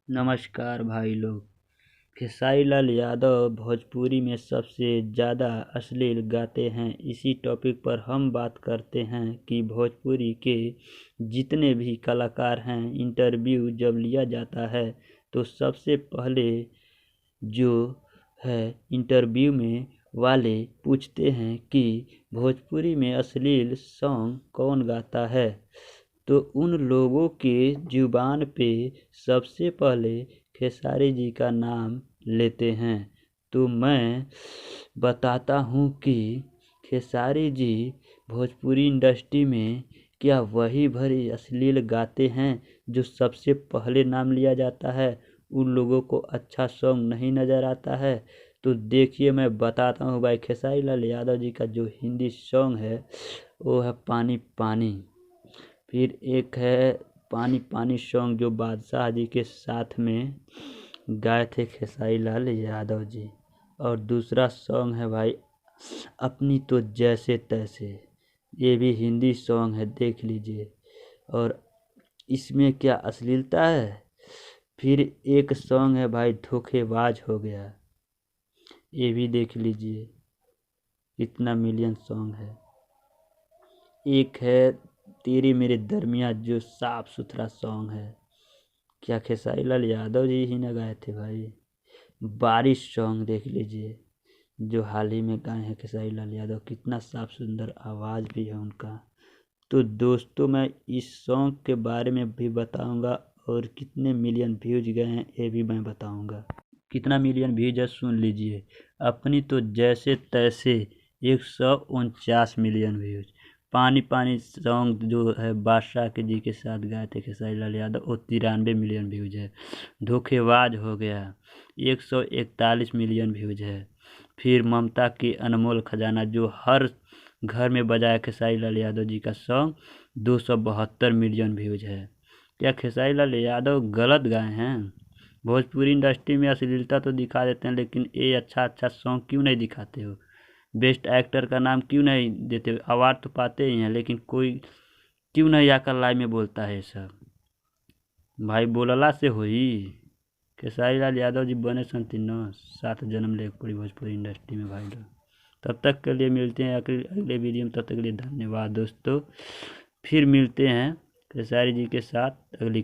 नमस्कार भाई लोग। खेसारी लाल यादव भोजपुरी में सबसे ज़्यादा अश्लील गाते हैं। इसी टॉपिक पर हम बात करते हैं कि भोजपुरी के जितने भी कलाकार हैं, इंटरव्यू जब लिया जाता है तो सबसे पहले जो है इंटरव्यू में वाले पूछते हैं कि भोजपुरी में अश्लील सॉन्ग कौन गाता है। तो उन लोगों के जुबान पे सबसे पहले खेसारी जी का नाम लेते हैं। तो मैं बताता हूँ कि खेसारी जी भोजपुरी इंडस्ट्री में क्या वही भरी अश्लील गाते हैं जो सबसे पहले नाम लिया जाता है। उन लोगों को अच्छा सॉन्ग नहीं नज़र आता है। तो देखिए मैं बताता हूँ भाई, खेसारी लाल यादव जी का जो हिंदी सॉन्ग है वो है पानी पानी। फिर एक है पानी पानी सॉन्ग जो बादशाह जी के साथ में गाए थे खेसारी लाल यादव जी। और दूसरा सॉन्ग है भाई अपनी तो जैसे तैसे, ये भी हिंदी सॉन्ग है, देख लीजिए। और इसमें क्या अश्लीलता है। फिर एक सॉन्ग है भाई धोखेबाज हो गया, ये भी देख लीजिए, इतना मिलियन सॉन्ग है। एक है तेरे मेरे दरमिया जो साफ सुथरा सॉन्ग है, क्या खेसारी लाल यादव जी ही न गाए थे भाई। बारिश सॉन्ग देख लीजिए जो हाल ही में गाए हैं खेसारी लाल यादव, कितना साफ सुंदर आवाज़ भी है उनका। तो दोस्तों मैं इस सॉन्ग के बारे में भी बताऊंगा और कितने मिलियन व्यूज गए हैं ये भी मैं बताऊंगा। कितना मिलियन व्यूज है सुन लीजिए। अपनी तो जैसे तैसे 149 मिलियन व्यूज। पानी पानी सॉन्ग जो है बादशाह के जी के साथ गाए थे खेसारी लाल यादव, वो 93 मिलियन व्यूज है। धोखेबाज हो गया 141 मिलियन व्यूज है। फिर ममता की अनमोल खजाना जो हर घर में बजाया खेसारी लाल यादव जी का सॉन्ग, 272 मिलियन व्यूज है। क्या खेसारी लाल यादव गलत गाए हैं। भोजपुरी इंडस्ट्री में अश्लीलता तो दिखा देते हैं, लेकिन ये अच्छा अच्छा सॉन्ग क्यों नहीं दिखाते हो। बेस्ट एक्टर का नाम क्यों नहीं देते हो। अवार्ड तो पाते ही हैं, लेकिन कोई क्यों नहीं आकर लाइव में बोलता है सब। भाई बोलला से होई। खेसारी लाल यादव जी बने सन 3 जन्म ले पूरी भोजपुरी इंडस्ट्री में भाई लोग। तब तक के लिए मिलते हैं अगले वीडियो में। तब तक के लिए धन्यवाद दोस्तों। फिर मिलते हैं खेसारी जी के साथ अगली